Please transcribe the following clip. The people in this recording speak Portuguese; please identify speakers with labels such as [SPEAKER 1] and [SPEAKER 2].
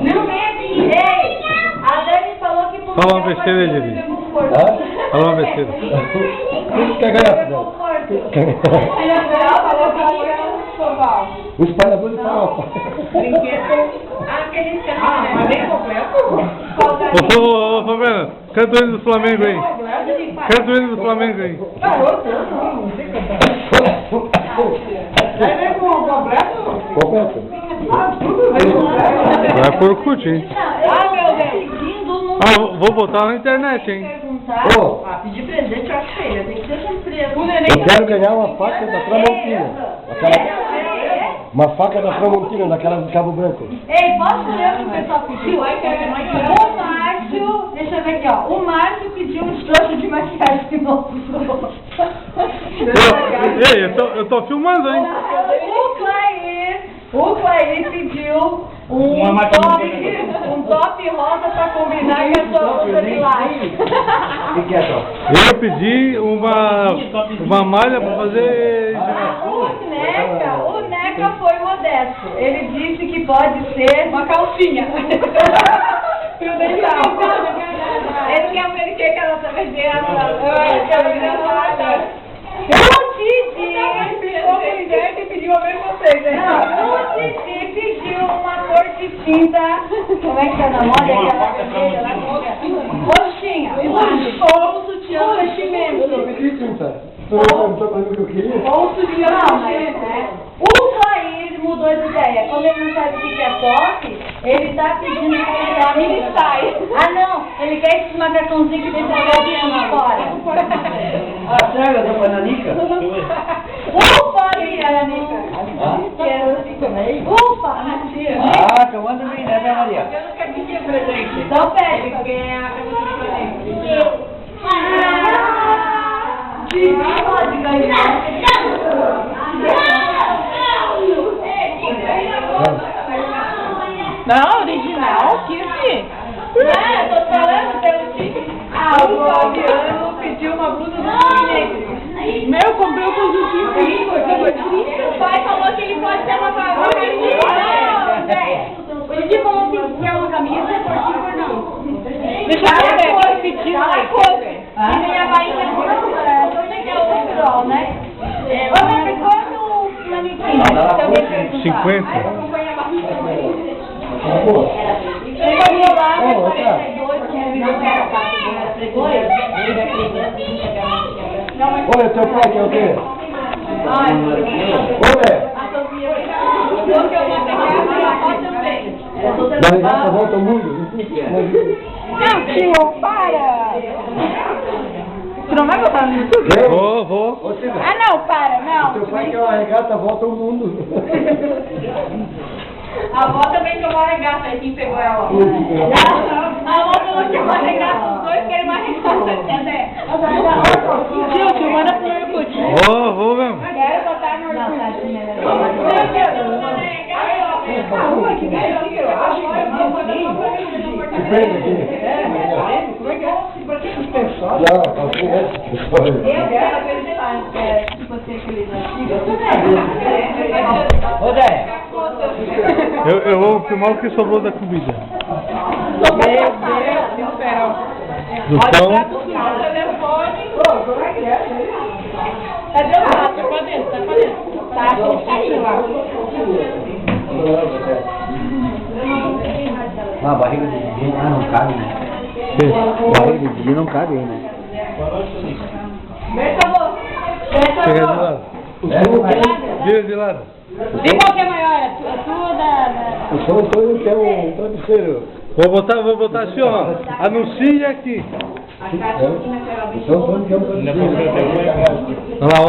[SPEAKER 1] Não mede. Ei, a Dani falou que por
[SPEAKER 2] Fala uma besteira, Edith. Fala uma besteira.
[SPEAKER 3] Quer ganhar? O espalhador de farofa.
[SPEAKER 1] Aquele mas bem completo.
[SPEAKER 2] Ô, Fabiana, canta o hino do Flamengo aí. Canta o hino do Flamengo aí.
[SPEAKER 3] Completo.
[SPEAKER 2] Vai por cut, hein?
[SPEAKER 1] Ah,
[SPEAKER 2] vou botar na internet, hein?
[SPEAKER 3] Ô,
[SPEAKER 1] pedir presente eu acho feio, tem que ser surpresa.
[SPEAKER 3] eu quero ganhar uma faca da Tramontina. Uma faca da Tramontina, daquela do Cabo Branco.
[SPEAKER 1] Ei, posso ler o que o pessoal pediu? O Márcio, deixa eu ver aqui, ó. O Márcio pediu um trouxa de maquiagem novo.
[SPEAKER 2] Ei, eu tô filmando, hein?
[SPEAKER 1] O Clair pediu um top rosa pra combinar com a sua blusa de laje.
[SPEAKER 3] O que é, Tom?
[SPEAKER 2] Eu pedi uma malha pra fazer...
[SPEAKER 1] O Neca foi modesto. Ele disse que pode ser uma calcinha. Fio dental. Ele quer que a nossa besteira o Didi ficou com ideia que pediu a ver vocês, né? Não, o Didi pediu uma cor de tinta. Como é que tá na moda? Aquela vermelha lá. Roxinha. Ou sutiã vestimento.
[SPEAKER 3] Eu pedi tinta. Tu não perguntou pra mim o que eu queria?
[SPEAKER 1] Ou sutiã vestimento. O Clair mudou de ideia. Como ele não sabe o que é top, ele tá pedindo pra pegar mini saia. Ah, não. Ele quer esse macacãozinho que deixa a gatinha fora.
[SPEAKER 3] A cega da bananica?
[SPEAKER 1] Ufa, Bananica. Ufa, tia.
[SPEAKER 3] Ah, que eu ando bem, né, Maria?
[SPEAKER 1] Eu nunca pedi presente. Então pede, porque é a camisa de presente. Pode ganhar.
[SPEAKER 4] Não, original, Kiff.
[SPEAKER 1] Eu tô falando pelo time.
[SPEAKER 4] O Fabiano pediu uma blusa do Fluminense. Meu, comprei o conjuntinho comigo.
[SPEAKER 1] O pai falou que ele pode ter uma camisa. O Didi falou que quer uma camisa, por si ou não.
[SPEAKER 4] Deixa eu ver, pedindo a cor.
[SPEAKER 1] E tem a bainha de onde que é o overall, né? Ô, mas quanto o manequim?
[SPEAKER 2] 50.
[SPEAKER 3] Olha, teu pai quer o quê? Olha! Da regata volta ao mundo?
[SPEAKER 4] Não, tio, para! Tu não vai botar no YouTube?
[SPEAKER 2] Vou.
[SPEAKER 3] Ô, Cida,
[SPEAKER 4] Ah, não, para, não.
[SPEAKER 3] teu pai quer uma regata volta ao mundo.
[SPEAKER 1] A avó também quer uma regata, aí quem pegou ela? A avó falou que uma regata, os dois querem uma regata, entendeu?
[SPEAKER 4] Tio, manda pro Orkut.
[SPEAKER 2] Vou mesmo.
[SPEAKER 4] Quero botar no Orkut.
[SPEAKER 3] Se prende aqui. Não, assim é. Ô, Zé.
[SPEAKER 2] Eu vou filmar o que sobrou da comida.
[SPEAKER 4] Meu Deus do céu.
[SPEAKER 2] Do pão.
[SPEAKER 4] Cadê o rato? Tá pra dentro, tá pra dentro. Tá, aquele lá.
[SPEAKER 3] Ah, a barriga de Didi não cabe, né? A barriga de Didi não cabe aí, né?
[SPEAKER 2] Pega de lado. Vira de lado.
[SPEAKER 4] E qual que é maior? A tua da...
[SPEAKER 3] O seu sonho que é um travesseiro.
[SPEAKER 2] Vou botar assim, ó. Anuncia aqui.
[SPEAKER 3] O seu sonho que é um travesseiro.
[SPEAKER 2] Olha lá, ó.